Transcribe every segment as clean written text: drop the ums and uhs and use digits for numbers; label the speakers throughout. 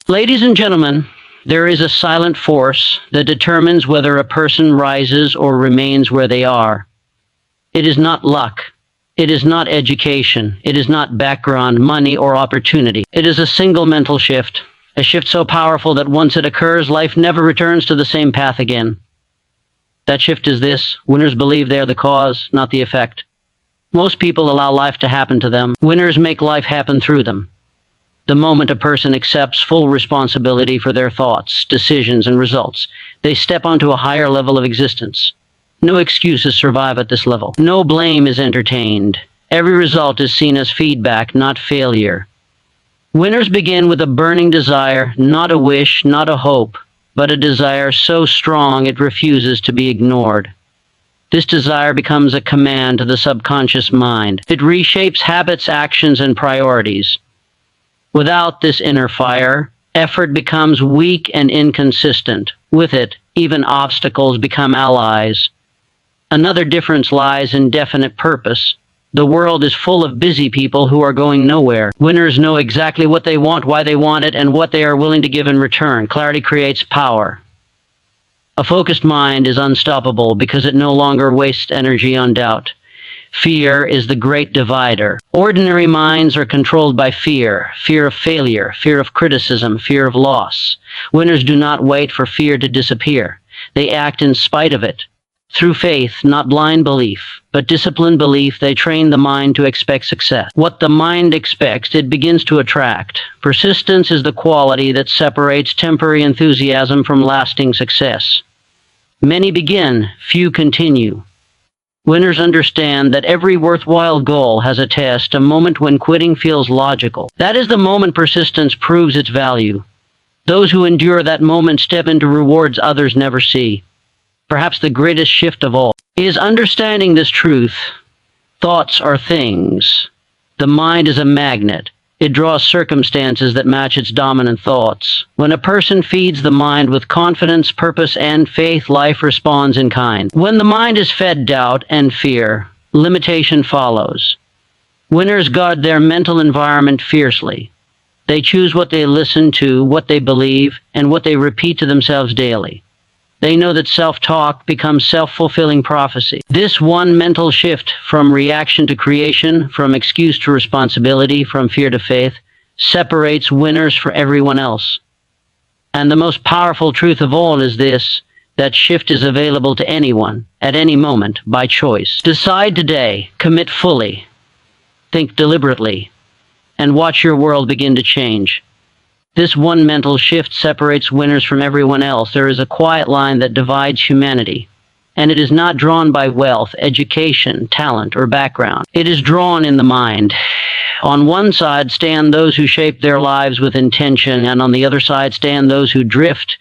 Speaker 1: Ladies and gentlemen, there is a silent force that determines whether a person rises or remains where they are. It is not luck. It is not education. It is not background, money, or opportunity. It is a single mental shift, a shift so powerful that once it occurs, life never returns to the same path again. That shift is this: winners believe they are the cause, not the effect. Most people allow life to happen to them. Winners make life happen through them. The moment a person accepts full responsibility for their thoughts, decisions, and results, they step onto a higher level of existence. No excuses survive at this level. No blame is entertained. Every result is seen as feedback, not failure. Winners begin with a burning desire, not a wish, not a hope, but a desire so strong it refuses to be ignored. This desire becomes a command to the subconscious mind. It reshapes habits, actions, and priorities. Without this inner fire, effort becomes weak and inconsistent. With it, even obstacles become allies. Another difference lies in definite purpose. The world is full of busy people who are going nowhere. Winners know exactly what they want, why they want it, and what they are willing to give in return. Clarity creates power. A focused mind is unstoppable because it no longer wastes energy on doubt. Fear is the great divider. Ordinary minds are controlled by fear of failure, fear of criticism, fear of loss. Winners do not wait for fear to disappear. They act in spite of it. Through faith, not blind belief, but disciplined belief, they train the mind to expect success. What the mind expects, it begins to attract. Persistence is the quality that separates temporary enthusiasm from lasting success. Many begin, few continue. Winners understand that every worthwhile goal has a test, a moment when quitting feels logical. That is the moment persistence proves its value. Those who endure that moment step into rewards others never see. Perhaps the greatest shift of all is understanding this truth. Thoughts are things. The mind is a magnet. It draws circumstances that match its dominant thoughts. When a person feeds the mind with confidence, purpose, and faith, life responds in kind. When the mind is fed doubt and fear, limitation follows. Winners guard their mental environment fiercely. They choose what they listen to, what they believe, and what they repeat to themselves daily. They know that self-talk becomes self-fulfilling prophecy. This one mental shift from reaction to creation, from excuse to responsibility, from fear to faith, separates winners from everyone else. And the most powerful truth of all is this: that shift is available to anyone, at any moment, by choice. Decide today, commit fully, think deliberately, and watch your world begin to change. This one mental shift separates winners from everyone else. There is a quiet line that divides humanity, and it is not drawn by wealth, education, talent, or background. It is drawn in the mind. On one side stand those who shape their lives with intention, and on the other side stand those who drift,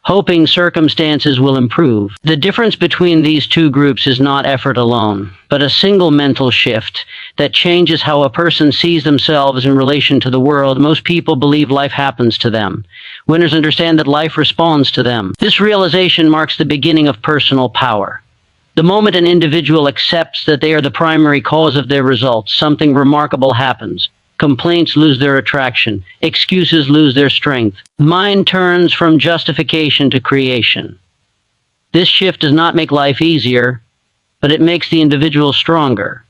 Speaker 1: hoping circumstances will improve. The difference between these two groups is not effort alone, but a single mental shift that changes how a person sees themselves in relation to the world. Most people believe life happens to them. Winners understand that life responds to them. This realization marks the beginning of personal power. The moment an individual accepts that they are the primary cause of their results, something remarkable happens. Complaints lose their attraction. Excuses lose their strength. Mind turns from justification to creation. This shift does not make life easier, but it makes the individual stronger.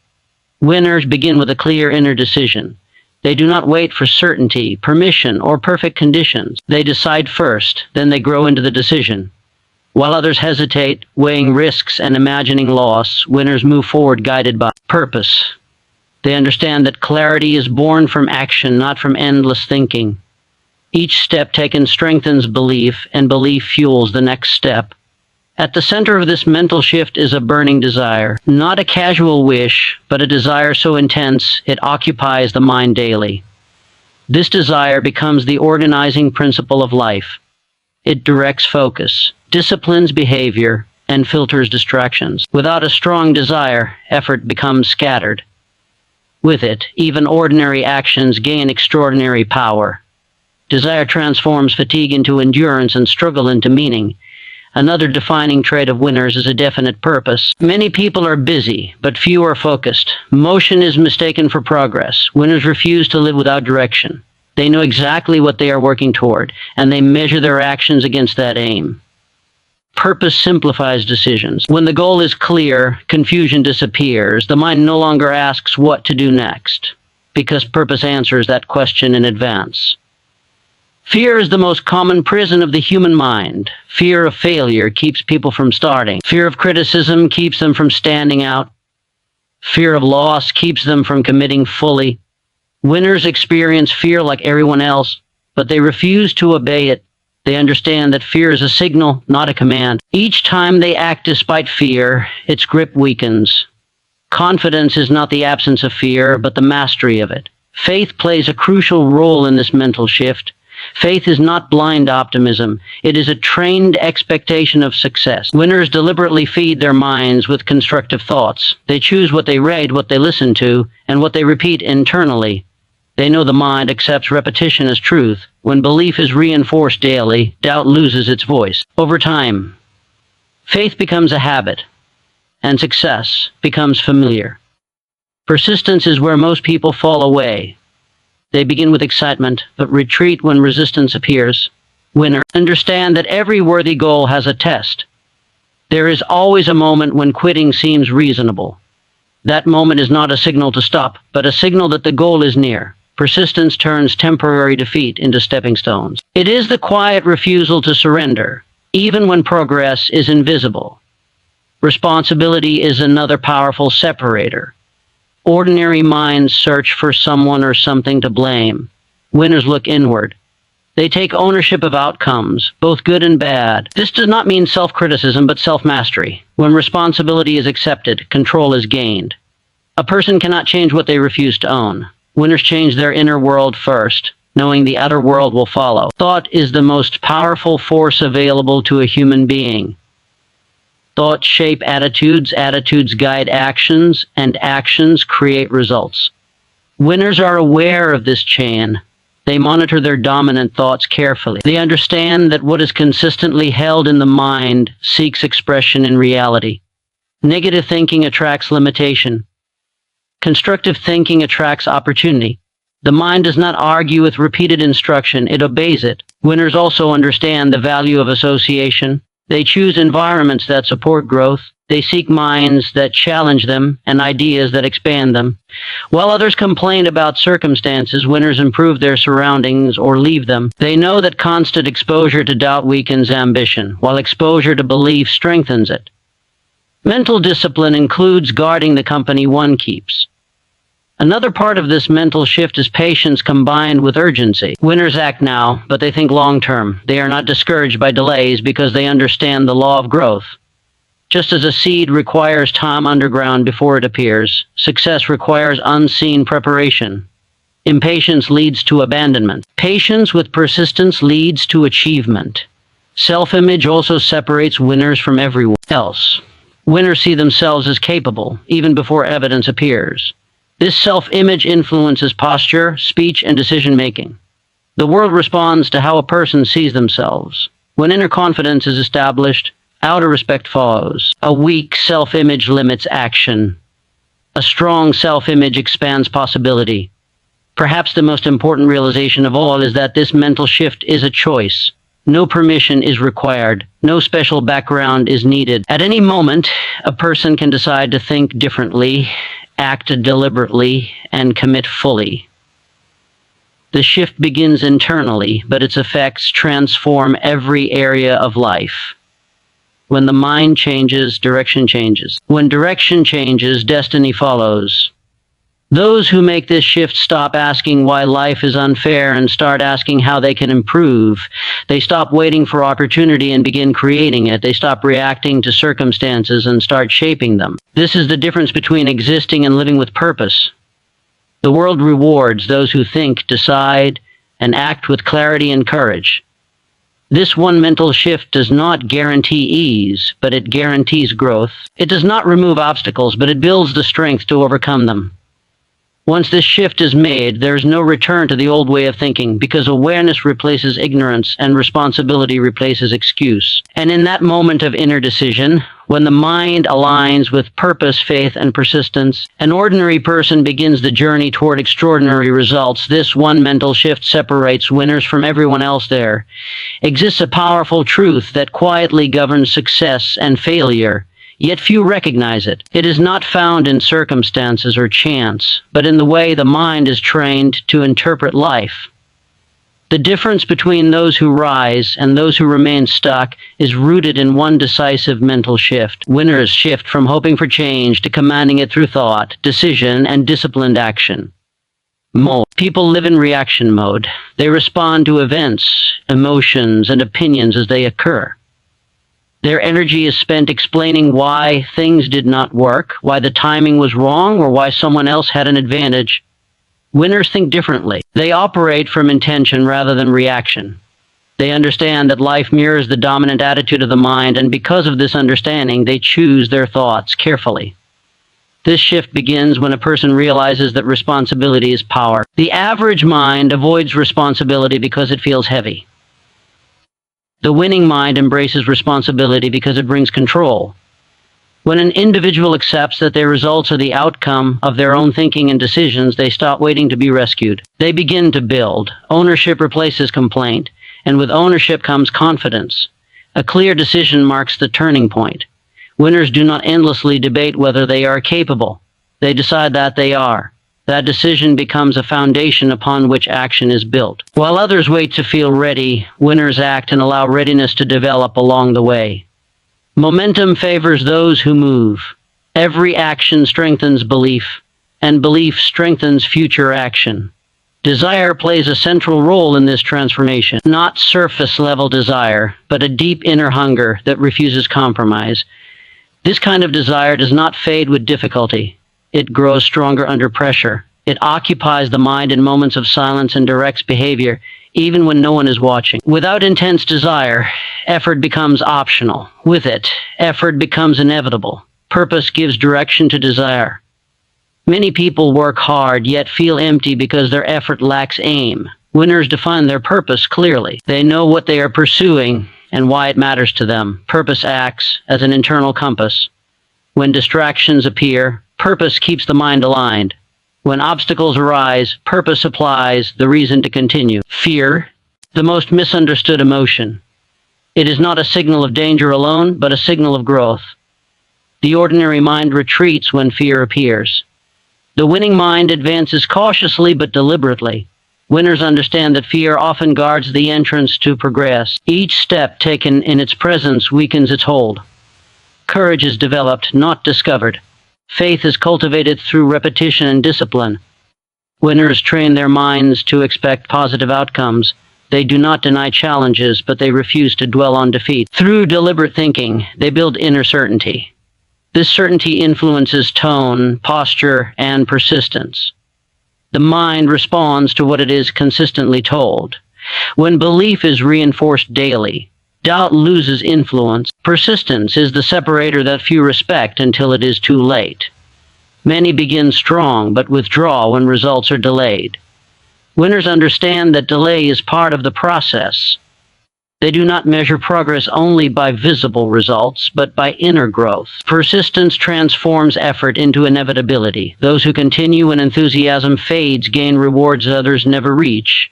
Speaker 1: Winners begin with a clear inner decision. They do not wait for certainty, permission, or perfect conditions. They decide first, then they grow into the decision. While others hesitate, weighing risks and imagining loss, winners move forward guided by purpose. They understand that clarity is born from action, not from endless thinking. Each step taken strengthens belief, and belief fuels the next step. At the center of this mental shift is a burning desire, not a casual wish, but a desire so intense it occupies the mind daily. This desire becomes the organizing principle of life. It directs focus, disciplines behavior, and filters distractions. Without a strong desire, effort becomes scattered. With it, even ordinary actions gain extraordinary power. Desire transforms fatigue into endurance and struggle into meaning. Another defining trait of winners is a definite purpose. Many people are busy, but few are focused. Motion is mistaken for progress. Winners refuse to live without direction. They know exactly what they are working toward, and they measure their actions against that aim. Purpose simplifies decisions. When the goal is clear, confusion disappears. The mind no longer asks what to do next, because purpose answers that question in advance. Fear is the most common prison of the human mind. Fear of failure keeps people from starting. Fear of criticism keeps them from standing out. Fear of loss keeps them from committing fully. Winners experience fear like everyone else, but they refuse to obey it. They understand that fear is a signal, not a command. Each time they act despite fear, its grip weakens. Confidence is not the absence of fear, but the mastery of it. Faith plays a crucial role in this mental shift. Faith is not blind optimism. It is a trained expectation of success. Winners deliberately feed their minds with constructive thoughts. They choose what they read, what they listen to, and what they repeat internally. They know the mind accepts repetition as truth. When belief is reinforced daily, doubt loses its voice. Over time, faith becomes a habit, and success becomes familiar. Persistence is where most people fall away. They begin with excitement, but retreat when resistance appears. Winners understand that every worthy goal has a test. There is always a moment when quitting seems reasonable. That moment is not a signal to stop, but a signal that the goal is near. Persistence turns temporary defeat into stepping stones. It is the quiet refusal to surrender, even when progress is invisible. Responsibility is another powerful separator. Ordinary minds search for someone or something to blame. Winners look inward. They take ownership of outcomes, both good and bad. This does not mean self-criticism, but self-mastery. When responsibility is accepted, control is gained. A person cannot change what they refuse to own. Winners change their inner world first, knowing the outer world will follow. Thought is the most powerful force available to a human being. Thoughts shape attitudes, attitudes guide actions, and actions create results. Winners are aware of this chain. They monitor their dominant thoughts carefully. They understand that what is consistently held in the mind seeks expression in reality. Negative thinking attracts limitation. Constructive thinking attracts opportunity. The mind does not argue with repeated instruction, it obeys it. Winners also understand the value of association. They choose environments that support growth. They seek minds that challenge them and ideas that expand them. While others complain about circumstances, winners improve their surroundings or leave them. They know that constant exposure to doubt weakens ambition, while exposure to belief strengthens it. Mental discipline includes guarding the company one keeps. Another part of this mental shift is patience combined with urgency. Winners act now, but they think long-term. They are not discouraged by delays because they understand the law of growth. Just as a seed requires time underground before it appears, success requires unseen preparation. Impatience leads to abandonment. Patience with persistence leads to achievement. Self-image also separates winners from everyone else. Winners see themselves as capable, even before evidence appears. This self-image influences posture, speech, and decision-making. The world responds to how a person sees themselves. When inner confidence is established, outer respect follows. A weak self-image limits action. A strong self-image expands possibility. Perhaps the most important realization of all is that this mental shift is a choice. No permission is required. No special background is needed. At any moment, a person can decide to think differently, act deliberately, and commit fully. The shift begins internally, but its effects transform every area of life. When the mind changes, direction changes. When direction changes, destiny follows. Those who make this shift stop asking why life is unfair and start asking how they can improve. They stop waiting for opportunity and begin creating it. They stop reacting to circumstances and start shaping them. This is the difference between existing and living with purpose. The world rewards those who think, decide, and act with clarity and courage. This one mental shift does not guarantee ease, but it guarantees growth. It does not remove obstacles, but it builds the strength to overcome them. Once this shift is made, there is no return to the old way of thinking, because awareness replaces ignorance and responsibility replaces excuse. And in that moment of inner decision, when the mind aligns with purpose, faith, and persistence, an ordinary person begins the journey toward extraordinary results. This one mental shift separates winners from everyone else. There exists a powerful truth that quietly governs success and failure, yet few recognize it. It is not found in circumstances or chance, but in the way the mind is trained to interpret life. The difference between those who rise and those who remain stuck is rooted in one decisive mental shift. Winners shift from hoping for change to commanding it through thought, decision, and disciplined action. People live in reaction mode. They respond to events, emotions, and opinions as they occur. Their energy is spent explaining why things did not work, why the timing was wrong, or why someone else had an advantage. Winners think differently. They operate from intention rather than reaction. They understand that life mirrors the dominant attitude of the mind, and because of this understanding, they choose their thoughts carefully. This shift begins when a person realizes that responsibility is power. The average mind avoids responsibility because it feels heavy. The winning mind embraces responsibility because it brings control. When an individual accepts that their results are the outcome of their own thinking and decisions, they stop waiting to be rescued. They begin to build. Ownership replaces complaint, and with ownership comes confidence. A clear decision marks the turning point. Winners do not endlessly debate whether they are capable. They decide that they are. That decision becomes a foundation upon which action is built. While others wait to feel ready, winners act and allow readiness to develop along the way. Momentum favors those who move. Every action strengthens belief, and belief strengthens future action. Desire plays a central role in this transformation. Not surface-level desire, but a deep inner hunger that refuses compromise. This kind of desire does not fade with difficulty. It grows stronger under pressure. It occupies the mind in moments of silence and directs behavior, even when no one is watching. Without intense desire, effort becomes optional. With it, effort becomes inevitable. Purpose gives direction to desire. Many people work hard, yet feel empty because their effort lacks aim. Winners define their purpose clearly. They know what they are pursuing and why it matters to them. Purpose acts as an internal compass. When distractions appear, purpose keeps the mind aligned. When obstacles arise, purpose supplies the reason to continue. Fear, the most misunderstood emotion. It is not a signal of danger alone, but a signal of growth. The ordinary mind retreats when fear appears. The winning mind advances cautiously but deliberately. Winners understand that fear often guards the entrance to progress. Each step taken in its presence weakens its hold. Courage is developed, not discovered. Faith is cultivated through repetition and discipline. Winners train their minds to expect positive outcomes. They do not deny challenges, but they refuse to dwell on defeat. Through deliberate thinking, they build inner certainty. This certainty influences tone, posture, and persistence. The mind responds to what it is consistently told. When belief is reinforced daily, doubt loses influence. Persistence is the separator that few respect until it is too late. Many begin strong but withdraw when results are delayed. Winners understand that delay is part of the process. They do not measure progress only by visible results, but by inner growth. Persistence transforms effort into inevitability. Those who continue when enthusiasm fades gain rewards others never reach.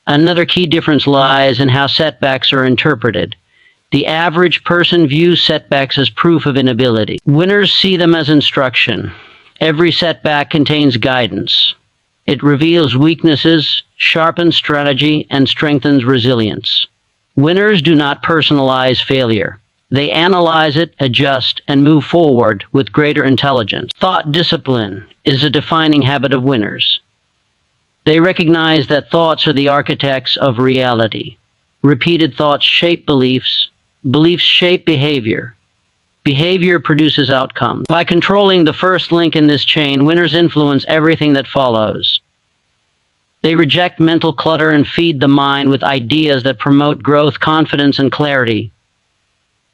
Speaker 1: Another key difference lies in how setbacks are interpreted. The average person views setbacks as proof of inability. Winners see them as instruction. Every setback contains guidance. It reveals weaknesses, sharpens strategy, and strengthens resilience. Winners do not personalize failure. They analyze it, adjust, and move forward with greater intelligence. Thought discipline is a defining habit of winners. They recognize that thoughts are the architects of reality. Repeated thoughts shape beliefs. Beliefs shape behavior. Behavior produces outcomes. By controlling the first link in this chain, winners influence everything that follows. They reject mental clutter and feed the mind with ideas that promote growth, confidence, and clarity.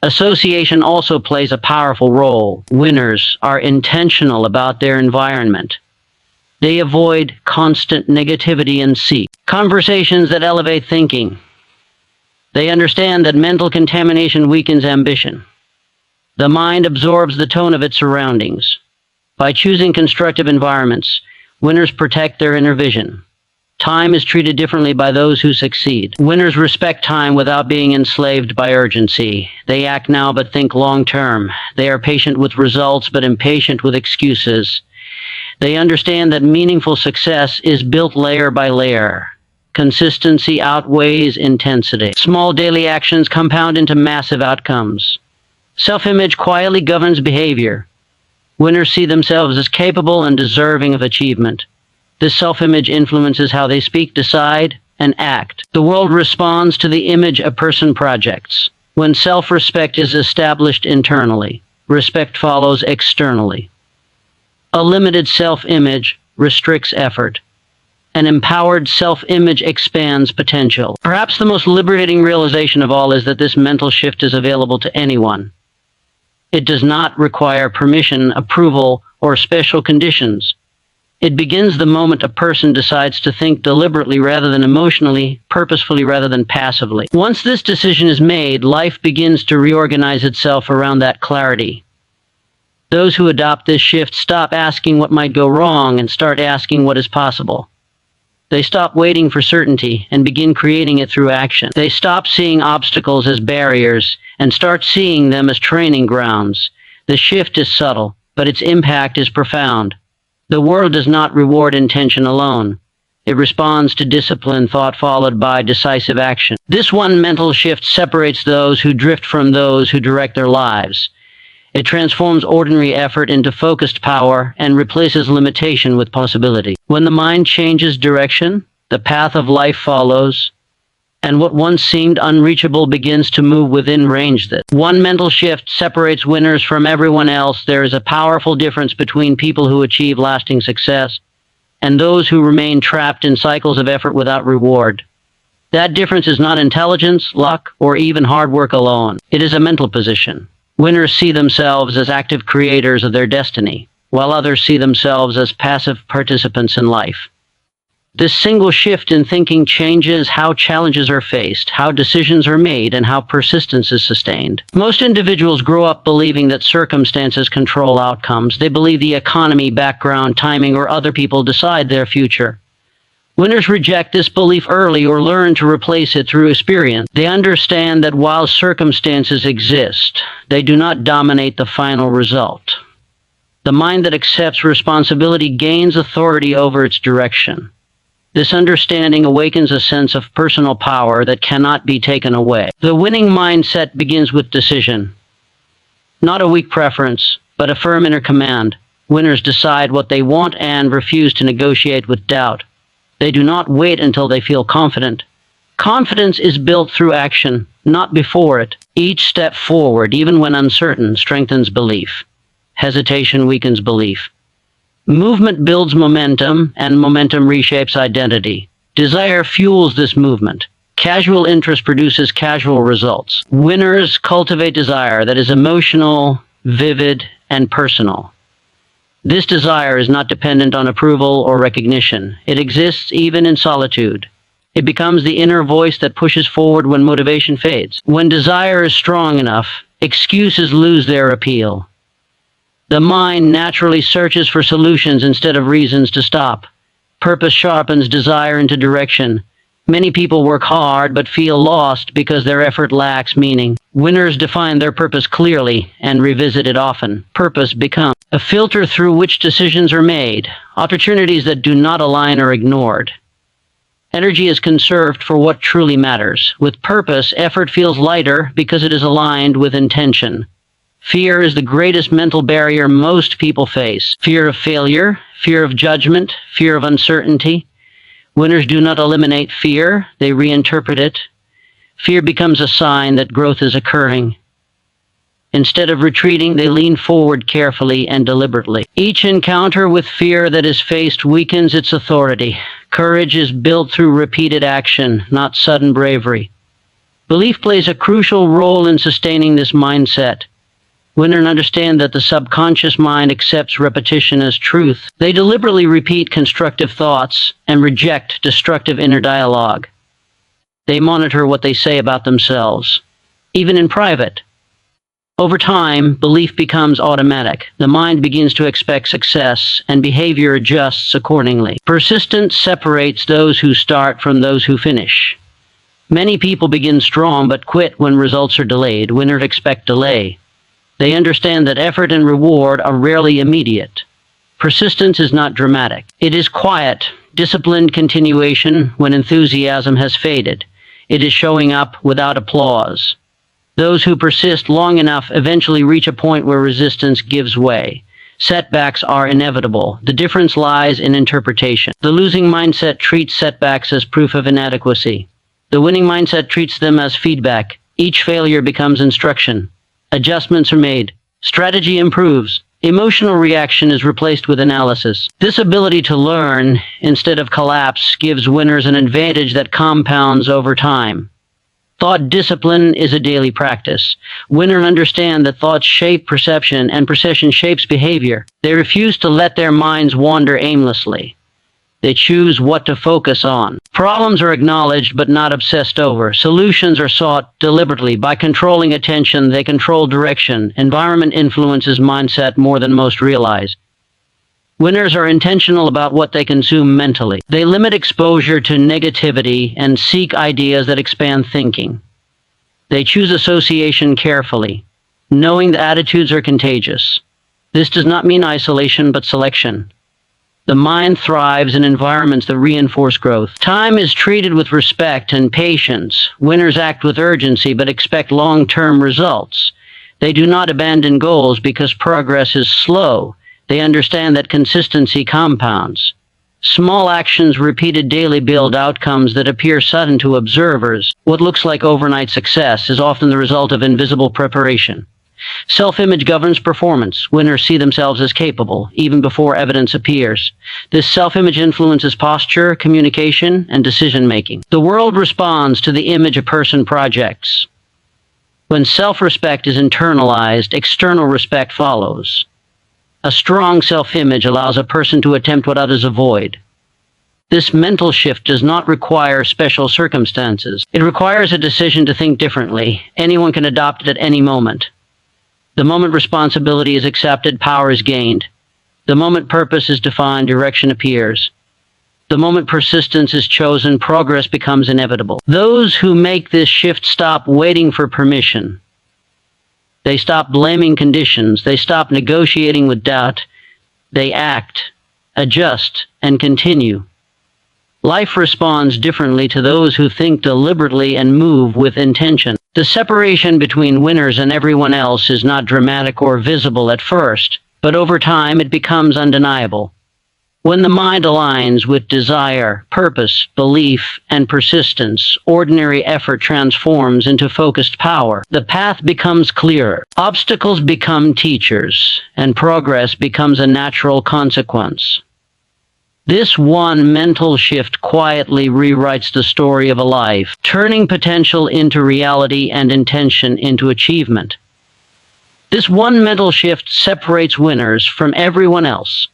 Speaker 1: Association also plays a powerful role. Winners are intentional about their environment. They avoid constant negativity and seek conversations that elevate thinking. They understand that mental contamination weakens ambition. The mind absorbs the tone of its surroundings. By choosing constructive environments, winners protect their inner vision. Time is treated differently by those who succeed. Winners respect time without being enslaved by urgency. They act now but think long term. They are patient with results but impatient with excuses. They understand that meaningful success is built layer by layer. Consistency outweighs intensity. Small daily actions compound into massive outcomes. Self-image quietly governs behavior. Winners see themselves as capable and deserving of achievement. This self-image influences how they speak, decide, and act. The world responds to the image a person projects. When self-respect is established internally, respect follows externally. A limited self-image restricts effort. An empowered self-image expands potential. Perhaps the most liberating realization of all is that this mental shift is available to anyone. It does not require permission, approval, or special conditions. It begins the moment a person decides to think deliberately rather than emotionally, purposefully rather than passively. Once this decision is made, life begins to reorganize itself around that clarity. Those who adopt this shift stop asking what might go wrong and start asking what is possible. They stop waiting for certainty and begin creating it through action. They stop seeing obstacles as barriers and start seeing them as training grounds. The shift is subtle, but its impact is profound. The world does not reward intention alone. It responds to disciplined thought followed by decisive action. This one mental shift separates those who drift from those who direct their lives. It transforms ordinary effort into focused power and replaces limitation with possibility. When the mind changes direction, the path of life follows, and what once seemed unreachable begins to move within range. That one mental shift separates winners from everyone else. There is a powerful difference between people who achieve lasting success and those who remain trapped in cycles of effort without reward. That difference is not intelligence, luck, or even hard work alone. It is a mental position. Winners see themselves as active creators of their destiny, while others see themselves as passive participants in life. This single shift in thinking changes how challenges are faced, how decisions are made, and how persistence is sustained. Most individuals grow up believing that circumstances control outcomes. They believe the economy, background, timing, or other people decide their future. Winners reject this belief early or learn to replace it through experience. They understand that while circumstances exist, they do not dominate the final result. The mind that accepts responsibility gains authority over its direction. This understanding awakens a sense of personal power that cannot be taken away. The winning mindset begins with decision. Not a weak preference, but a firm inner command. Winners decide what they want and refuse to negotiate with doubt. They do not wait until they feel confident. Confidence is built through action, not before it. Each step forward, even when uncertain, strengthens belief. Hesitation weakens belief. Movement builds momentum, and momentum reshapes identity. Desire fuels this movement. Casual interest produces casual results. Winners cultivate desire that is emotional, vivid, and personal. This desire is not dependent on approval or recognition. It exists even in solitude. It becomes the inner voice that pushes forward when motivation fades. When desire is strong enough, excuses lose their appeal. The mind naturally searches for solutions instead of reasons to stop. Purpose sharpens desire into direction. Many people work hard but feel lost because their effort lacks meaning. Winners define their purpose clearly and revisit it often. Purpose becomes a filter through which decisions are made. Opportunities that do not align are ignored. Energy is conserved for what truly matters. With purpose, effort feels lighter because it is aligned with intention. Fear is the greatest mental barrier most people face. Fear of failure, fear of judgment, fear of uncertainty. Winners do not eliminate fear, they reinterpret it. Fear becomes a sign that growth is occurring. Instead of retreating, they lean forward carefully and deliberately. Each encounter with fear that is faced weakens its authority. Courage is built through repeated action, not sudden bravery. Belief plays a crucial role in sustaining this mindset. Winners understand that the subconscious mind accepts repetition as truth. They deliberately repeat constructive thoughts and reject destructive inner dialogue. They monitor what they say about themselves, even in private. Over time, belief becomes automatic. The mind begins to expect success, and behavior adjusts accordingly. Persistence separates those who start from those who finish. Many people begin strong but quit when results are delayed. Winners expect delay. They understand that effort and reward are rarely immediate. Persistence is not dramatic. It is quiet, disciplined continuation when enthusiasm has faded. It is showing up without applause. Those who persist long enough eventually reach a point where resistance gives way. Setbacks are inevitable. The difference lies in interpretation. The losing mindset treats setbacks as proof of inadequacy. The winning mindset treats them as feedback. Each failure becomes instruction. Adjustments are made. Strategy improves. Emotional reaction is replaced with analysis. This ability to learn instead of collapse gives winners an advantage that compounds over time. Thought discipline is a daily practice. Winners understand that thoughts shape perception and perception shapes behavior. They refuse to let their minds wander aimlessly. They choose what to focus on. Problems are acknowledged but not obsessed over. Solutions are sought deliberately. By controlling attention, they control direction. Environment influences mindset more than most realize. Winners are intentional about what they consume mentally. They limit exposure to negativity and seek ideas that expand thinking. They choose association carefully, knowing that attitudes are contagious. This does not mean isolation but selection. The mind thrives in environments that reinforce growth. Time is treated with respect and patience. Winners act with urgency but expect long-term results. They do not abandon goals because progress is slow. They understand that consistency compounds. Small actions repeated daily build outcomes that appear sudden to observers. What looks like overnight success is often the result of invisible preparation. Self-image governs performance. Winners see themselves as capable, even before evidence appears. This self-image influences posture, communication, and decision-making. The world responds to the image a person projects. When self-respect is internalized, external respect follows. A strong self-image allows a person to attempt what others avoid. This mental shift does not require special circumstances. It requires a decision to think differently. Anyone can adopt it at any moment. The moment responsibility is accepted, power is gained. The moment purpose is defined, direction appears. The moment persistence is chosen, progress becomes inevitable. Those who make this shift stop waiting for permission. They stop blaming conditions. They stop negotiating with doubt. They act, adjust, and continue. Life responds differently to those who think deliberately and move with intention. The separation between winners and everyone else is not dramatic or visible at first, but over time it becomes undeniable. When the mind aligns with desire, purpose, belief, and persistence, ordinary effort transforms into focused power. The path becomes clearer. Obstacles become teachers, and progress becomes a natural consequence. This one mental shift quietly rewrites the story of a life, turning potential into reality and intention into achievement. This one mental shift separates winners from everyone else.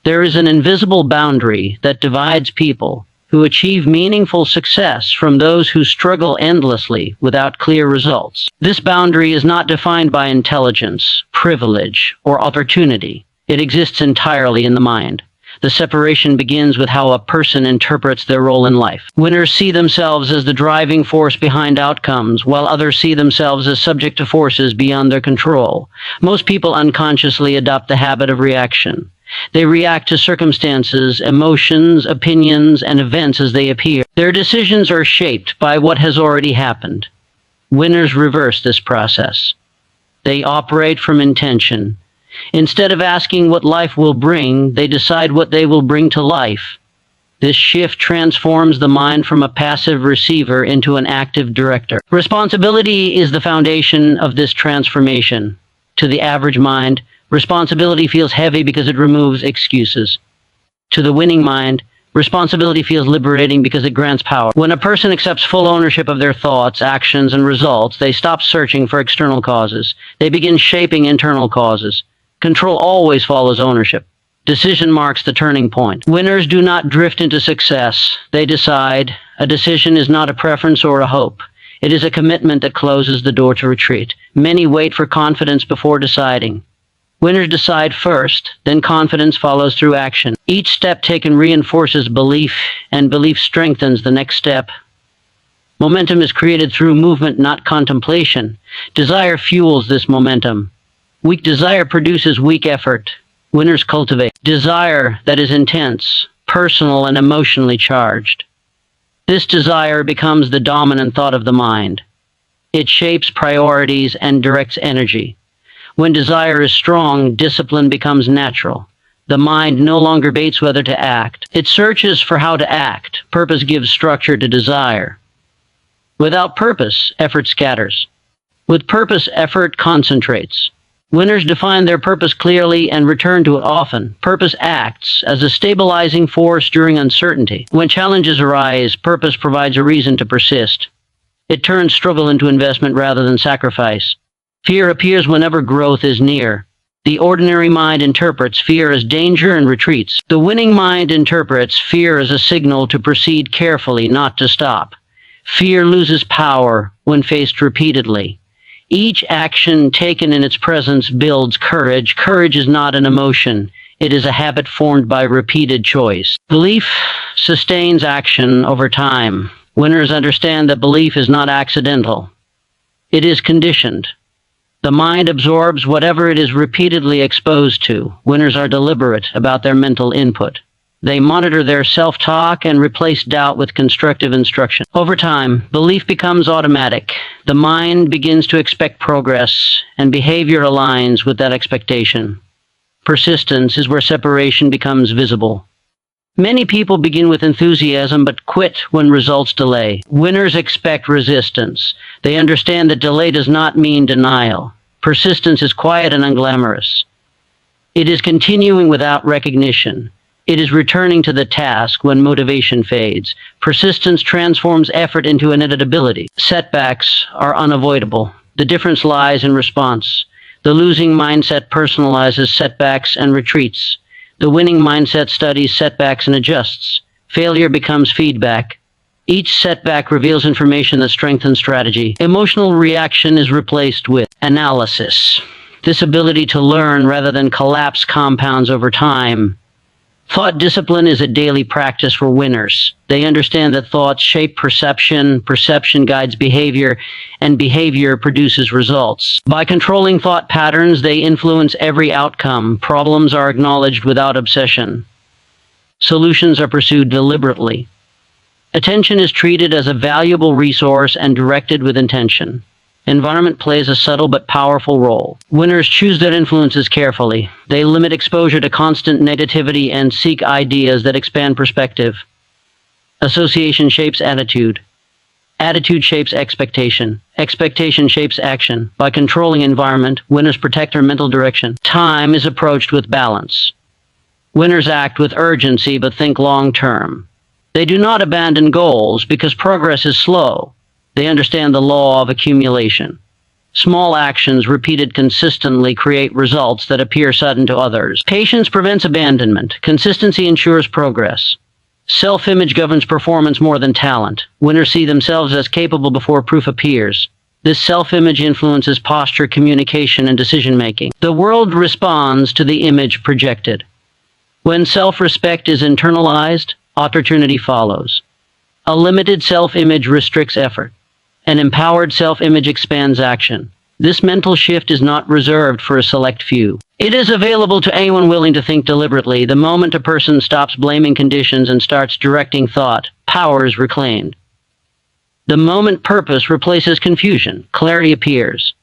Speaker 1: There is an invisible boundary that divides people who achieve meaningful success from those who struggle endlessly without clear results. This boundary is not defined by intelligence, privilege, or opportunity. It exists entirely in the mind. The separation begins with how a person interprets their role in life. Winners see themselves as the driving force behind outcomes, while others see themselves as subject to forces beyond their control. Most people unconsciously adopt the habit of reaction. They react to circumstances, emotions, opinions, and events as they appear. Their decisions are shaped by what has already happened. Winners reverse this process. They operate from intention. Instead of asking what life will bring, they decide what they will bring to life. This shift transforms the mind from a passive receiver into an active director. Responsibility is the foundation of this transformation. To the average mind, responsibility feels heavy because it removes excuses. To the winning mind, Responsibility feels liberating because it grants power. When a person accepts full ownership of their thoughts, actions, and results, they stop searching for external causes. They begin shaping internal causes. Control always follows ownership. Decision marks the turning point. Winners do not drift into success. They decide. A decision is not a preference or a hope. It is a commitment that closes the door to retreat. Many wait for confidence before deciding. Winners decide first, then confidence follows through action. Each step taken reinforces belief, and belief strengthens the next step. Momentum is created through movement, not contemplation. Desire fuels this momentum. Weak desire produces weak effort. Winners cultivate desire that is intense, personal, and emotionally charged. This desire becomes the dominant thought of the mind. It shapes priorities and directs energy. When desire is strong, discipline becomes natural. The mind no longer debates whether to act. It searches for how to act. Purpose gives structure to desire. Without purpose, effort scatters. With purpose, effort concentrates. Winners define their purpose clearly and return to it often. Purpose acts as a stabilizing force during uncertainty. When challenges arise, purpose provides a reason to persist. It turns struggle into investment rather than sacrifice. Fear appears whenever growth is near. The ordinary mind interprets fear as danger and retreats. The winning mind interprets fear as a signal to proceed carefully, not to stop. Fear loses power when faced repeatedly. Each action taken in its presence builds courage. Courage is not an emotion. It is a habit formed by repeated choice. Belief sustains action over time. Winners understand that belief is not accidental. It is conditioned. The mind absorbs whatever it is repeatedly exposed to. Winners are deliberate about their mental input. They monitor their self-talk and replace doubt with constructive instruction. Over time, belief becomes automatic. The mind begins to expect progress, and behavior aligns with that expectation. Persistence is where separation becomes visible. Many people begin with enthusiasm but quit when results delay. Winners expect resistance. They understand that delay does not mean denial. Persistence is quiet and unglamorous. It is continuing without recognition. It is returning to the task when motivation fades. Persistence transforms effort into inevitability. Setbacks are unavoidable. The difference lies in response. The losing mindset personalizes setbacks and retreats. The winning mindset studies setbacks and adjusts. Failure becomes feedback. Each setback reveals information that strengthens strategy. Emotional reaction is replaced with analysis. This ability to learn rather than collapse compounds over time. Thought discipline is a daily practice for winners. They understand that thoughts shape perception, perception guides behavior, and behavior produces results. By controlling thought patterns, they influence every outcome. Problems are acknowledged without obsession. Solutions are pursued deliberately. Attention is treated as a valuable resource and directed with intention. Environment plays a subtle but powerful role. Winners choose their influences carefully. They limit exposure to constant negativity and seek ideas that expand perspective. Association shapes attitude. Attitude shapes expectation. Expectation shapes action. By controlling environment, winners protect their mental direction. Time is approached with balance. Winners act with urgency but think long-term. They do not abandon goals because progress is slow. They understand the law of accumulation. Small actions repeated consistently create results that appear sudden to others. Patience prevents abandonment. Consistency ensures progress. Self-image governs performance more than talent. Winners see themselves as capable before proof appears. This self-image influences posture, communication, and decision-making. The world responds to the image projected. When self-respect is internalized, opportunity follows. A limited self-image restricts effort. An empowered self-image expands action. This mental shift is not reserved for a select few. It is available to anyone willing to think deliberately. The moment a person stops blaming conditions and starts directing thought, power is reclaimed. The moment purpose replaces confusion, clarity appears.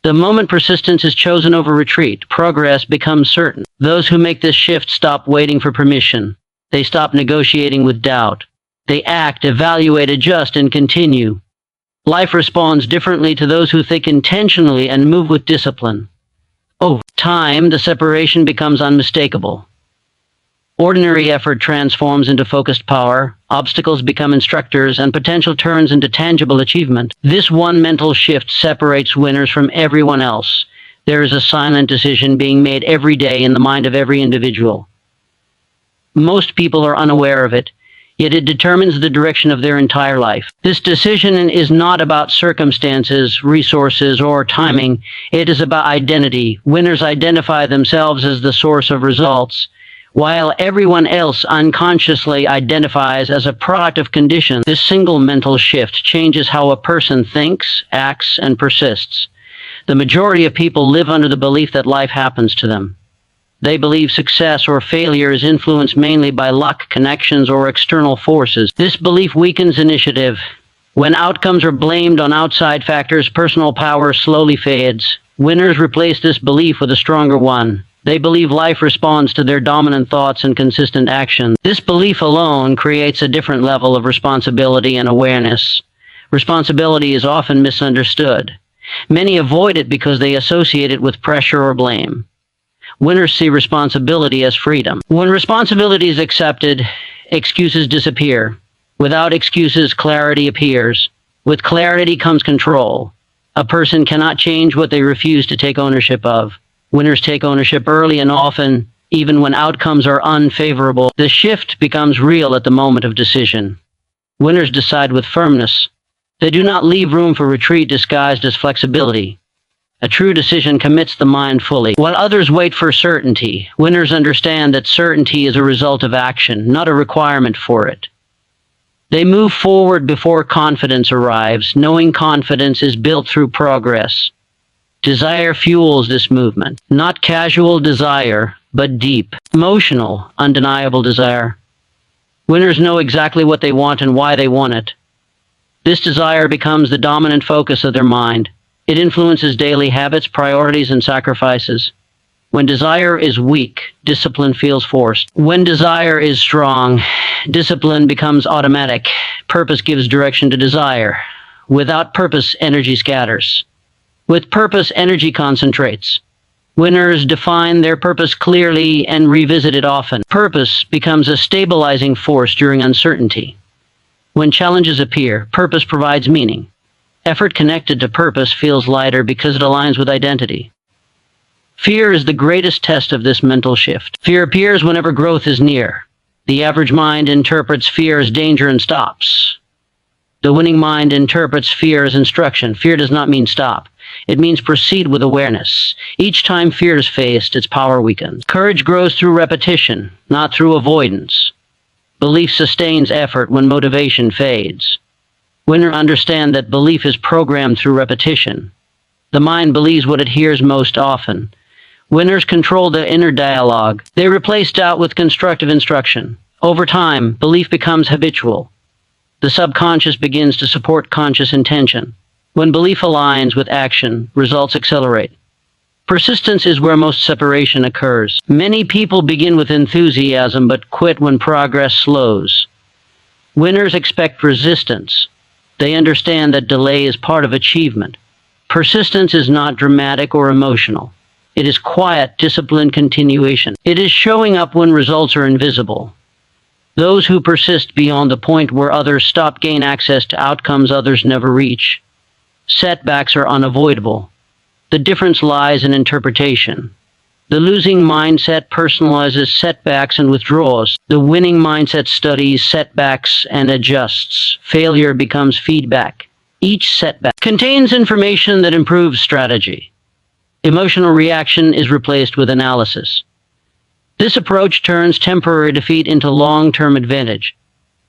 Speaker 1: The moment persistence is chosen over retreat, progress becomes certain. Those who make this shift stop waiting for permission. They stop negotiating with doubt. They act, evaluate, adjust, and continue. Life responds differently to those who think intentionally and move with discipline. Over time, the separation becomes unmistakable. Ordinary effort transforms into focused power, obstacles become instructors, and potential turns into tangible achievement. This one mental shift separates winners from everyone else. There is a silent decision being made every day in the mind of every individual. Most people are unaware of it, yet it determines the direction of their entire life. This decision is not about circumstances, resources, or timing. It is about identity. Winners identify themselves as the source of results, while everyone else unconsciously identifies as a product of conditions. This single mental shift changes how a person thinks, acts, and persists. The majority of people live under the belief that life happens to them. They believe success or failure is influenced mainly by luck, connections, or external forces. This belief weakens initiative. When outcomes are blamed on outside factors, personal power slowly fades. Winners replace this belief with a stronger one. They believe life responds to their dominant thoughts and consistent action. This belief alone creates a different level of responsibility and awareness. Responsibility is often misunderstood. Many avoid it because they associate it with pressure or blame. Winners see responsibility as freedom. When responsibility is accepted, excuses disappear. Without excuses, clarity appears. With clarity comes control. A person cannot change what they refuse to take ownership of. Winners take ownership early and often, even when outcomes are unfavorable. The shift becomes real at the moment of decision. Winners decide with firmness. They do not leave room for retreat disguised as flexibility. A true decision commits the mind fully. While others wait for certainty, winners understand that certainty is a result of action, not a requirement for it. They move forward before confidence arrives, knowing confidence is built through progress. Desire fuels this movement. Not casual desire, but deep, emotional, undeniable desire. Winners know exactly what they want and why they want it. This desire becomes the dominant focus of their mind. It influences daily habits, priorities, and sacrifices. When desire is weak, discipline feels forced. When desire is strong, discipline becomes automatic. Purpose gives direction to desire. Without purpose, energy scatters. With purpose, energy concentrates. Winners define their purpose clearly and revisit it often. Purpose becomes a stabilizing force during uncertainty. When challenges appear, purpose provides meaning. Effort connected to purpose feels lighter because it aligns with identity. Fear is the greatest test of this mental shift. Fear appears whenever growth is near. The average mind interprets fear as danger and stops. The winning mind interprets fear as instruction. Fear does not mean stop. It means proceed with awareness. Each time fear is faced, its power weakens. Courage grows through repetition, not through avoidance. Belief sustains effort when motivation fades. Winners understand that belief is programmed through repetition. The mind believes what it hears most often. Winners control the inner dialogue. They replace doubt with constructive instruction. Over time, belief becomes habitual. The subconscious begins to support conscious intention. When belief aligns with action, results accelerate. Persistence is where most separation occurs. Many people begin with enthusiasm but quit when progress slows. Winners expect resistance. They understand that delay is part of achievement. Persistence is not dramatic or emotional. It is quiet, disciplined continuation. It is showing up when results are invisible. Those who persist beyond the point where others stop gain access to outcomes others never reach. Setbacks are unavoidable. The difference lies in interpretation. The losing mindset personalizes setbacks and withdraws. The winning mindset studies setbacks and adjusts. Failure becomes feedback. Each setback contains information that improves strategy. Emotional reaction is replaced with analysis. This approach turns temporary defeat into long-term advantage.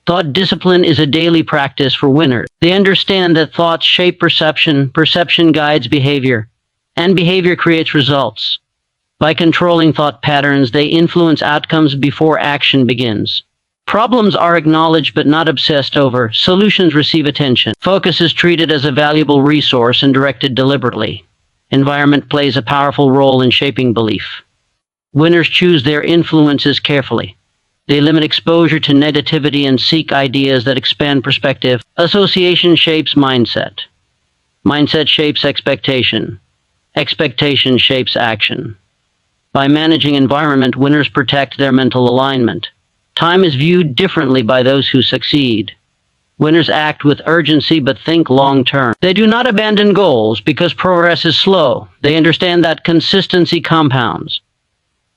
Speaker 1: Thought discipline is a daily practice for winners. They understand that thoughts shape perception, perception guides behavior, and behavior creates results. By controlling thought patterns, they influence outcomes before action begins. Problems are acknowledged but not obsessed over. Solutions receive attention. Focus is treated as a valuable resource and directed deliberately. Environment plays a powerful role in shaping belief. Winners choose their influences carefully. They limit exposure to negativity and seek ideas that expand perspective. Association shapes mindset. Mindset shapes expectation. Expectation shapes action. By managing environment, winners protect their mental alignment. Time is viewed differently by those who succeed. Winners act with urgency but think long-term. They do not abandon goals because progress is slow. They understand that consistency compounds.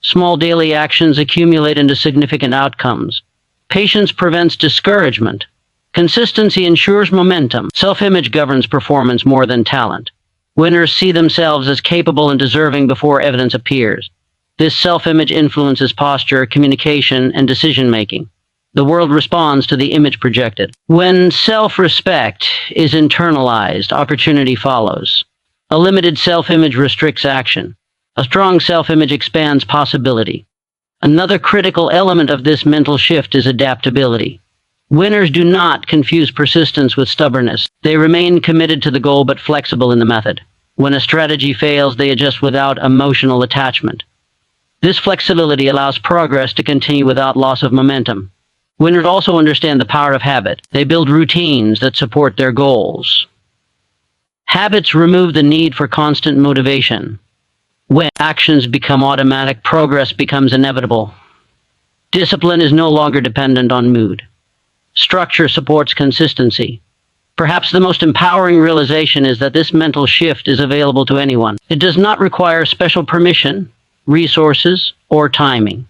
Speaker 1: Small daily actions accumulate into significant outcomes. Patience prevents discouragement. Consistency ensures momentum. Self-image governs performance more than talent. Winners see themselves as capable and deserving before evidence appears. This self-image influences posture, communication, and decision-making. The world responds to the image projected. When self-respect is internalized, opportunity follows. A limited self-image restricts action. A strong self-image expands possibility. Another critical element of this mental shift is adaptability. Winners do not confuse persistence with stubbornness. They remain committed to the goal but flexible in the method. When a strategy fails, they adjust without emotional attachment. This flexibility allows progress to continue without loss of momentum. Winners also understand the power of habit. They build routines that support their goals. Habits remove the need for constant motivation. When actions become automatic, progress becomes inevitable. Discipline is no longer dependent on mood. Structure supports consistency. Perhaps the most empowering realization is that this mental shift is available to anyone. It does not require special permission, resources, or timing.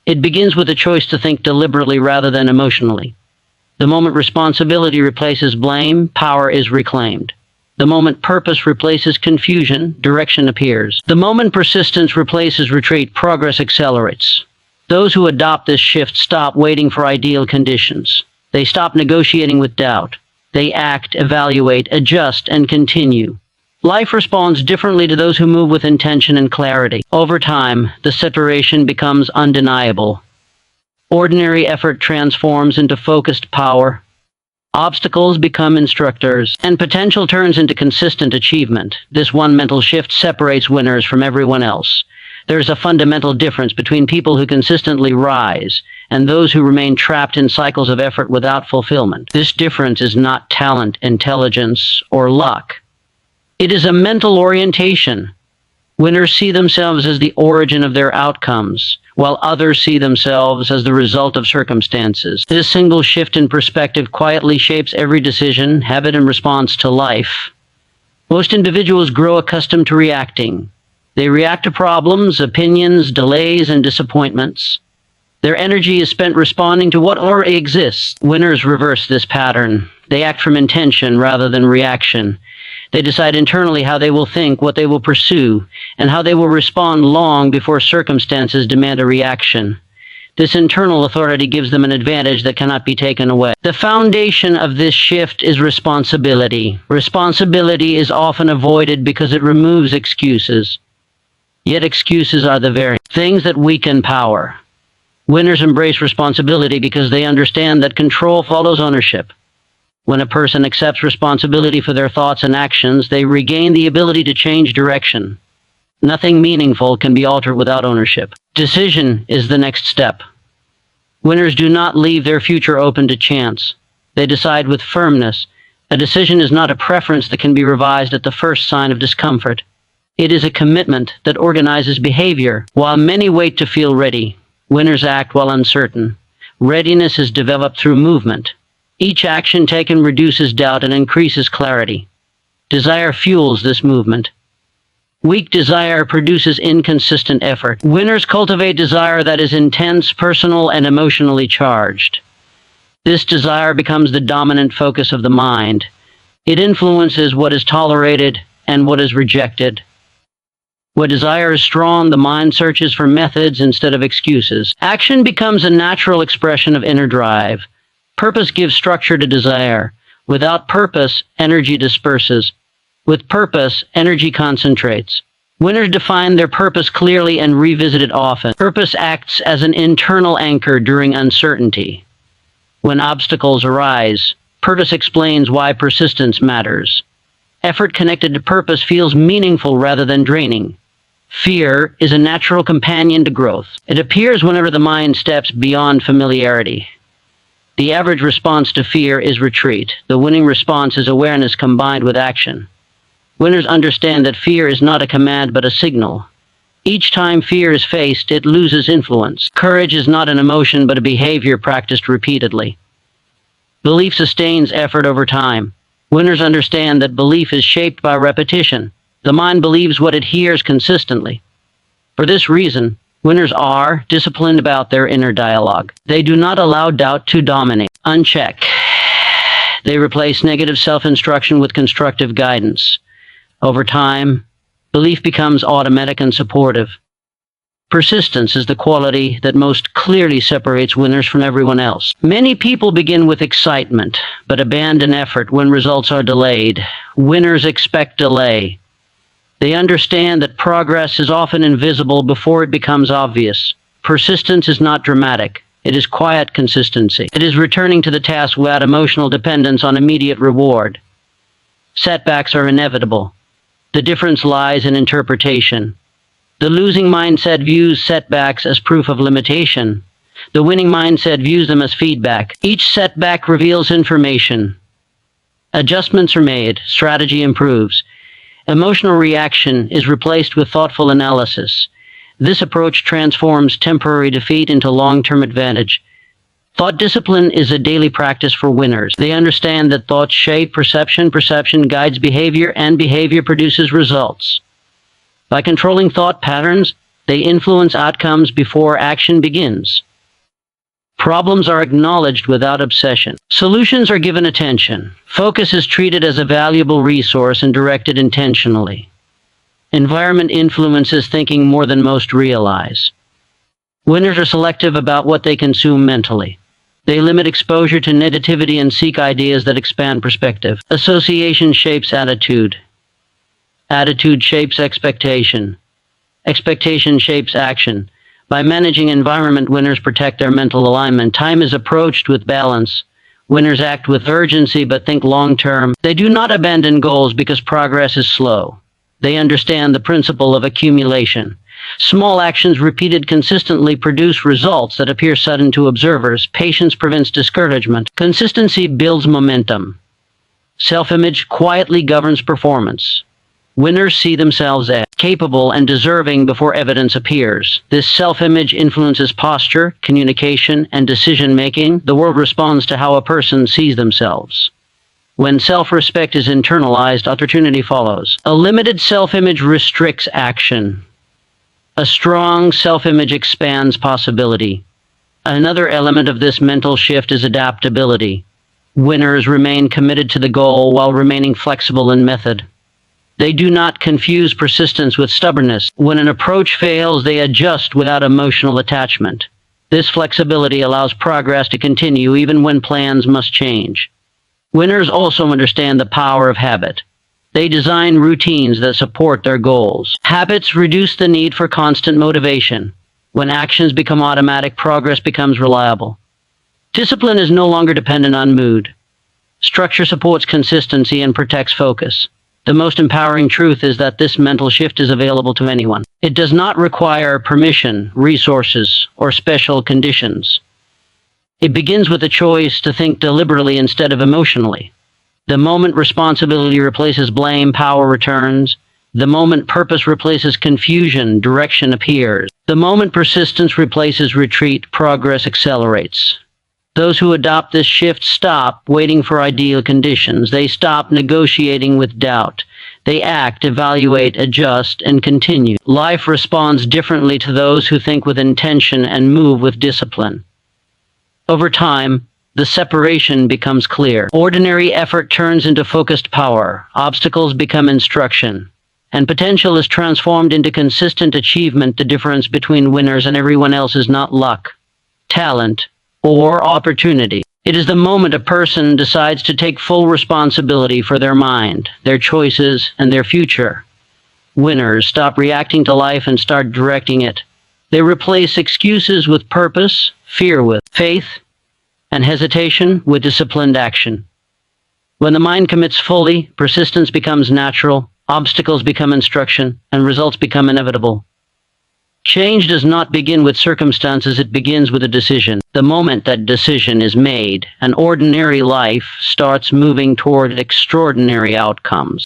Speaker 1: It begins with a choice to think deliberately rather than emotionally. The moment responsibility replaces blame, power is reclaimed. The moment purpose replaces confusion, direction appears. The moment persistence replaces retreat, progress accelerates. Those who adopt this shift stop waiting for ideal conditions. They stop negotiating with doubt. They act, evaluate, adjust, and continue. Life responds differently to those who move with intention and clarity. Over time, the separation becomes undeniable. Ordinary effort transforms into focused power. Obstacles become instructors, and potential turns into consistent achievement. This one mental shift separates winners from everyone else. There is a fundamental difference between people who consistently rise and those who remain trapped in cycles of effort without fulfillment. This difference is not talent, intelligence, or luck. It is a mental orientation. Winners see themselves as the origin of their outcomes, while others see themselves as the result of circumstances. This single shift in perspective quietly shapes every decision, habit, and response to life. Most individuals grow accustomed to reacting. They react to problems, opinions, delays, and disappointments. Their energy is spent responding to what already exists. Winners reverse this pattern. They act from intention rather than reaction. They decide internally how they will think, what they will pursue, and how they will respond long before circumstances demand a reaction. This internal authority gives them an advantage that cannot be taken away. The foundation of this shift is responsibility. Responsibility is often avoided because it removes excuses. Yet excuses are the very things that weaken power. Winners embrace responsibility because they understand that control follows ownership. When a person accepts responsibility for their thoughts and actions, they regain the ability to change direction. Nothing meaningful can be altered without ownership. Decision is the next step. Winners do not leave their future open to chance. They decide with firmness. A decision is not a preference that can be revised at the first sign of discomfort. It is a commitment that organizes behavior. While many wait to feel ready, winners act while uncertain. Readiness is developed through movement. Each action taken reduces doubt and increases clarity. Desire fuels this movement. Weak desire produces inconsistent effort. Winners cultivate desire that is intense, personal, and emotionally charged. This desire becomes the dominant focus of the mind. It influences what is tolerated and what is rejected. Where desire is strong, the mind searches for methods instead of excuses. Action becomes a natural expression of inner drive. Purpose gives structure to desire. Without purpose, energy disperses. With purpose, energy concentrates. Winners define their purpose clearly and revisit it often. Purpose acts as an internal anchor during uncertainty. When obstacles arise, purpose explains why persistence matters. Effort connected to purpose feels meaningful rather than draining. Fear is a natural companion to growth. It appears whenever the mind steps beyond familiarity. The average response to fear is retreat. The winning response is awareness combined with action. Winners understand that fear is not a command but a signal. Each time fear is faced, it loses influence. Courage is not an emotion but a behavior practiced repeatedly. Belief sustains effort over time. Winners understand that belief is shaped by repetition. The mind believes what it hears consistently. For this reason, winners are disciplined about their inner dialogue. They do not allow doubt to dominate. Uncheck. They replace negative self-instruction with constructive guidance. Over time, belief becomes automatic and supportive. Persistence is the quality that most clearly separates winners from everyone else. Many people begin with excitement, but abandon effort when results are delayed. Winners expect delay. They understand that progress is often invisible before it becomes obvious. Persistence is not dramatic. It is quiet consistency. It is returning to the task without emotional dependence on immediate reward. Setbacks are inevitable. The difference lies in interpretation. The losing mindset views setbacks as proof of limitation. The winning mindset views them as feedback. Each setback reveals information. Adjustments are made. Strategy improves. Emotional reaction is replaced with thoughtful analysis. This approach transforms temporary defeat into long-term advantage. Thought discipline is a daily practice for winners. They understand that thoughts shape perception, perception guides behavior, and behavior produces results. By controlling thought patterns, they influence outcomes before action begins. Problems are acknowledged without obsession. Solutions are given attention. Focus is treated as a valuable resource and directed intentionally. Environment influences thinking more than most realize. Winners are selective about what they consume mentally. They limit exposure to negativity and seek ideas that expand perspective. Association shapes attitude. Attitude shapes expectation. Expectation shapes action. By managing environment, winners protect their mental alignment. Time is approached with balance. Winners act with urgency but think long-term. They do not abandon goals because progress is slow. They understand the principle of accumulation. Small actions repeated consistently produce results that appear sudden to observers. Patience prevents discouragement. Consistency builds momentum. Self-image quietly governs performance. Winners see themselves as capable and deserving before evidence appears. This self-image influences posture, communication, and decision-making. The world responds to how a person sees themselves. When self-respect is internalized, opportunity follows. A limited self-image restricts action. A strong self-image expands possibility. Another element of this mental shift is adaptability. Winners remain committed to the goal while remaining flexible in method. They do not confuse persistence with stubbornness. When an approach fails, they adjust without emotional attachment. This flexibility allows progress to continue even when plans must change. Winners also understand the power of habit. They design routines that support their goals. Habits reduce the need for constant motivation. When actions become automatic, progress becomes reliable. Discipline is no longer dependent on mood. Structure supports consistency and protects focus. The most empowering truth is that this mental shift is available to anyone. It does not require permission, resources, or special conditions. It begins with a choice to think deliberately instead of emotionally. The moment responsibility replaces blame, power returns. The moment purpose replaces confusion, direction appears. The moment persistence replaces retreat, progress accelerates. Those who adopt this shift stop waiting for ideal conditions. They stop negotiating with doubt. They act, evaluate, adjust, and continue. Life responds differently to those who think with intention and move with discipline. Over time, the separation becomes clear. Ordinary effort turns into focused power. Obstacles become instruction. And potential is transformed into consistent achievement. The difference between winners and everyone else is not luck, talent, or opportunity. It is the moment a person decides to take full responsibility for their mind, their choices, and their future. Winners stop reacting to life and start directing it. They replace excuses with purpose, fear with faith, and hesitation with disciplined action. When the mind commits fully, persistence becomes natural, obstacles become instruction, and results become inevitable. Change does not begin with circumstances, it begins with a decision. The moment that decision is made, an ordinary life starts moving toward extraordinary outcomes.